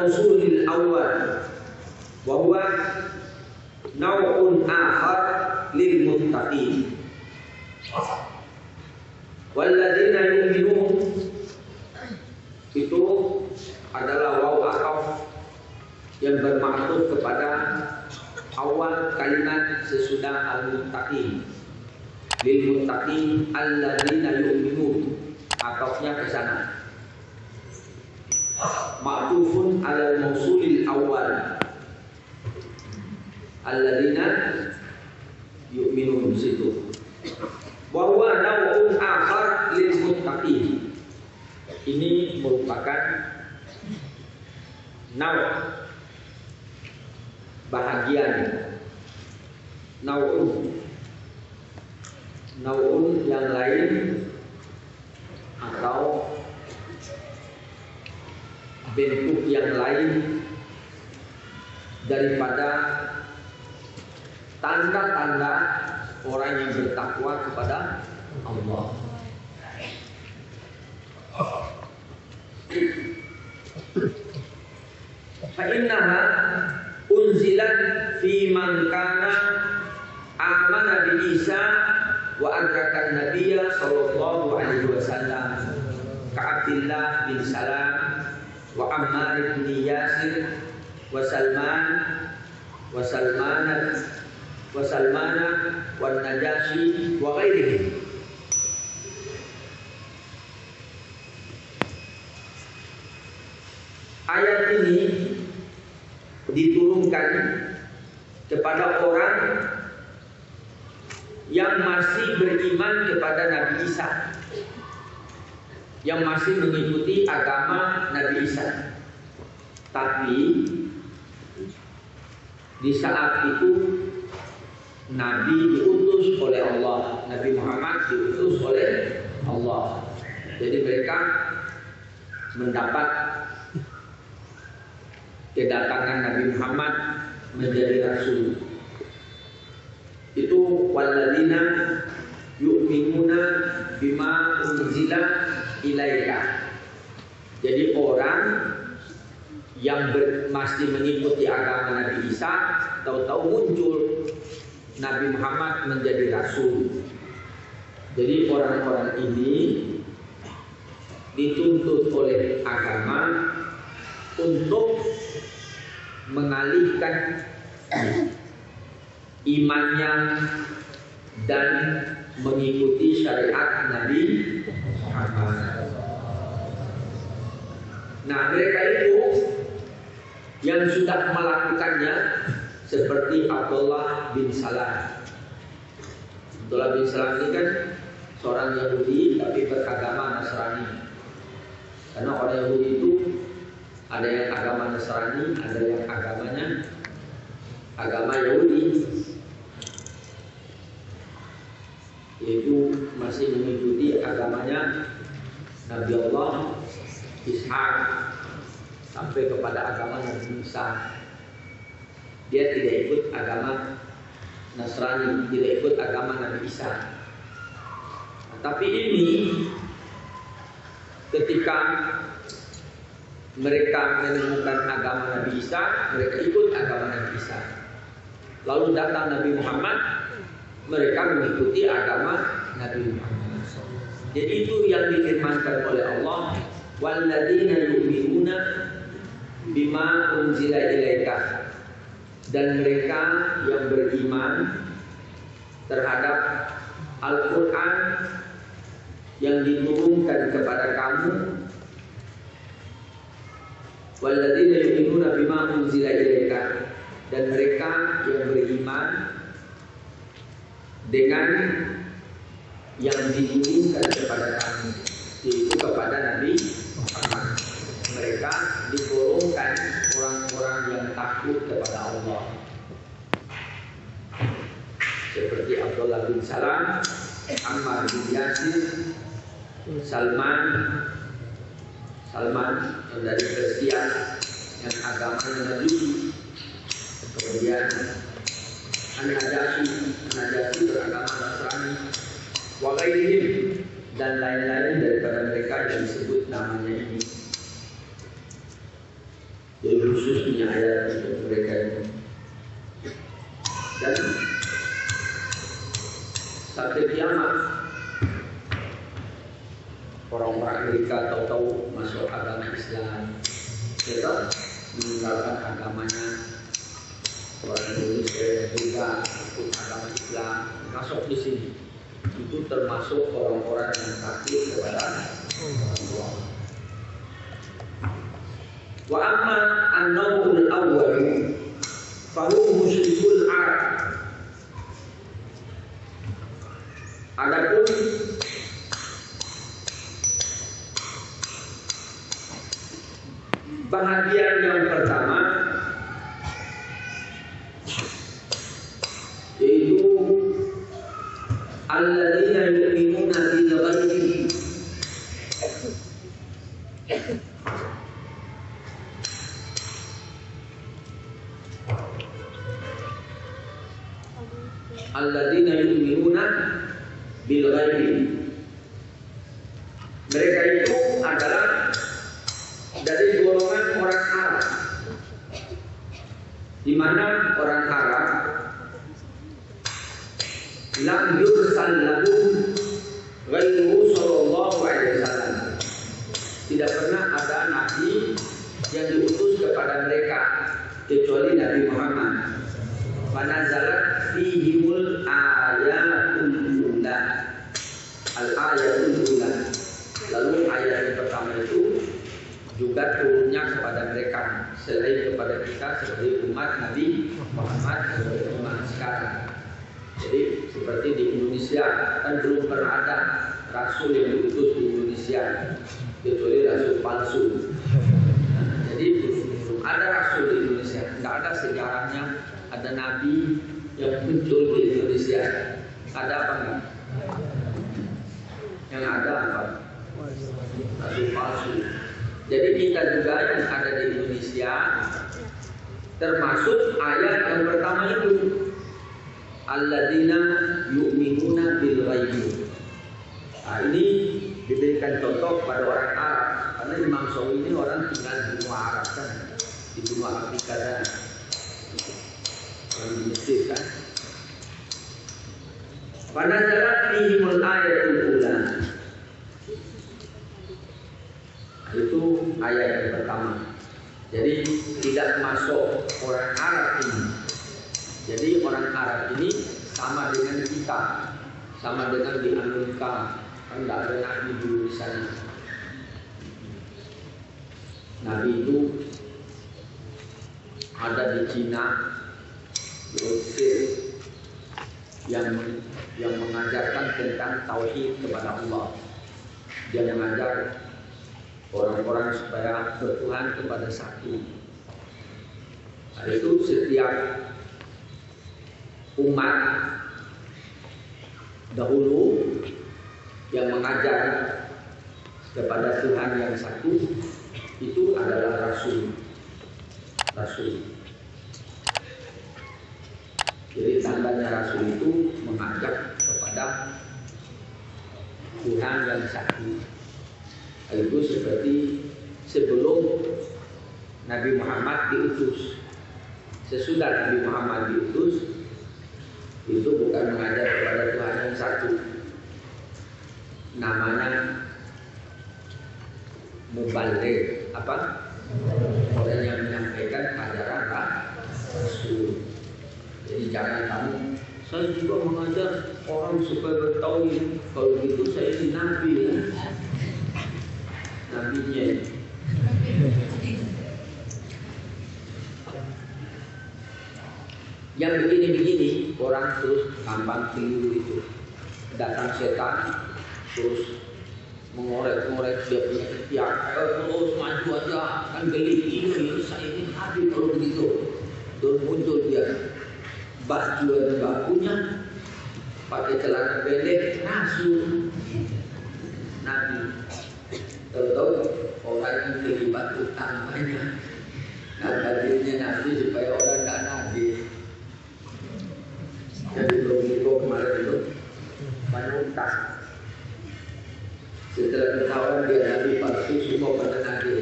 mausulil awal wa huwa naw'un akhar lil muttaqin. Walladzina yu'minun itu adalah waw ataf yang bermaksud kepada awal kalimat sesudah al-muttaqin. Lil muttaqin alladzina yu'minun, atafnya ke sana. Ma'tufun 'alal mausulil awal alladzina yu'minun situ. Wa huwa naw'un akhar lil muttaqin. Ini merupakan naw' bahagian, naw'un yang lain atau bentuk yang lain daripada tanda-tanda orang yang bertakwa kepada Allah. Fa innaha unzilat fi man kana amana bi Isa wa adrakan nabiyya sallallahu alaihi wasallam ka Abdillah bin Salam wa Ammar bin Yasir wa Salmana wa Najasyi wa ghairihi. Ayat ini diturunkan kepada orang yang masih beriman kepada Nabi Isa, yang masih mengikuti agama Nabi Isa. Tapi di saat itu Nabi diutus oleh Allah, Nabi Muhammad diutus oleh Allah. Jadi mereka mendapat kedatangan Nabi Muhammad menjadi rasul. Itu walladzina yu'minuna bima unzila ilaika. Jadi orang yang masih mengikuti agama Nabi Isa, tahu-tahu muncul Nabi Muhammad menjadi rasul. Jadi orang-orang ini dituntut oleh agama untuk mengalihkan imannya dan mengikuti syariat Nabi Muhammad. Nah, mereka itu yang sudah melakukannya seperti Abdullah bin Salam. Abdullah bin Salam ini kan seorang Yahudi tapi beragama Nasrani. Karena orang Yahudi itu ada yang agama Nasrani, ada yang agamanya agama Yahudi, yaitu masih mengikuti agamanya Nabi Allah Ishak sampai kepada agama Nabi Musa. Dia tidak ikut agama Nasrani, tidak ikut agama Nabi Isa. Nah, tapi ini ketika mereka menemukan agama Nabi Isa, mereka ikut agama Nabi Isa. Lalu datang Nabi Muhammad, mereka mengikuti agama Nabi Muhammad. Jadi itu yang difirmankan oleh Allah, walladzina yu'minuna bima unzila ilaika. Dan mereka yang beriman terhadap Al-Quran yang diturunkan kepada kamu. Walladzina yu'minuna bima unzila ilaika, dan mereka yang beriman dengan yang diturunkan kepada kamu, yaitu kepada Nabi Muhammad. Mereka digolongkan orang-orang yang takut kepada Allah, seperti Abdullah bin Salam, Ammar bin Yasir, Salman yang dari Persia yang agamanya Majusi, kemudian An-Najasyi beragama Nasrani, wa ghairihim, dan lain-lain daripada mereka yang disebut namanya ini. Jadi khususnya ayat untuk mereka itu. Dan sampai kiamat orang-orang Amerika tahu-tahu masuk agama Islam, mereka meninggalkan agamanya. Orang Indonesia juga ikut agama Islam, masuk di sini. Itu termasuk orang-orang yang takut kepada Allah. Wa amma an-naw'ul awwal fa huwa musyrikul Arab. Adapun bahagian yang pertama yaitu alladzina yu'minuna bil ghaibi. Alladzina yu'minuna bil ghaibi. Mereka itu adalah dari golongan orang Arab, di mana orang Arab lam yursal lahum ghairu sallallahu alaihi wasallam. Tidak pernah ada nabi yang diutus kepada mereka kecuali Nabi Muhammad. Fanazalat fihimul ayatul ula. Al-ayatul ula. Lalu ayat yang pertama itu juga turunnya kepada mereka selain kepada kita sebagai umat Nabi Muhammad sebagai umat sekarang. Jadi seperti di Indonesia kan belum pernah ada rasul yang diutus di Indonesia kecuali rasul palsu. Jadi belum ada rasul di Indonesia, tidak ada sejarahnya ada nabi yang muncul di Indonesia. Ada apa enggak? Yang ada apa? Rasul palsu. Jadi kita juga yang ada di Indonesia termasuk ayat yang pertama itu alladzina yu'minuna bil ghaibi. Nah, ini diberikan contoh pada orang Arab karena Imam Syafi'i ini orang tinggal di benua Arab kan, di benua Afrika kan, orang di Mesir kan. Fanazalat fihimul ayatul ula. Itu ayat yang pertama. Jadi tidak masuk orang Arab ini. Jadi orang Arab ini sama dengan kita, sama dengan di Amerika. Kan tidak ada nabi dulu di sana. Nabi itu ada di Cina, di Mesir, yang mengajarkan tentang tauhid kepada Allah. Dia mengajar orang-orang supaya bertuhan kepada satu. Nah, itu setiap umat dahulu yang mengajar kepada Tuhan yang satu itu adalah rasul. Jadi tandanya rasul itu mengajak kepada Tuhan yang satu. Itu seperti sebelum Nabi Muhammad diutus. Sesudah Nabi Muhammad diutus, itu bukan mengajar kepada Tuhan yang satu. Namanya mubaligh, apa? Orang yang menyampaikan ajaran Rasul. Jadi jangan kamu, saya juga mengajar orang supaya bertauhid. Kalau gitu saya si nabi ya. Nabinya. Yang begini-begini orang terus gampang keliru itu. Datang setan terus mengorek-ngorek dia punya ketiak. Ayo terus maju aja, kan geli ini saya ini habis kalau begitu. Terus muncul dia baju yang nggak punya, pakai celana pendek, nasu Nabi. Tahu-tahu orang yang terlibat utang banyak. Nah, hadirnya Nabi supaya orang tak nagih. Jadi begitu kemarin itu menutang. Setelah ketahuan dia Nabi palsu, semua pada nagih.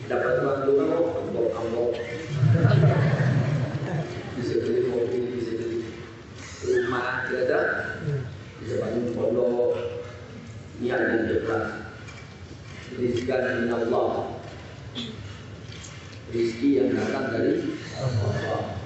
dapat uang dulu ambok bisa beli mobil, bisa beli rumah, ada bisa bangun pondok. Ini ada ikhlas. Rizqan min Allah, rizki yang datang dari Allah.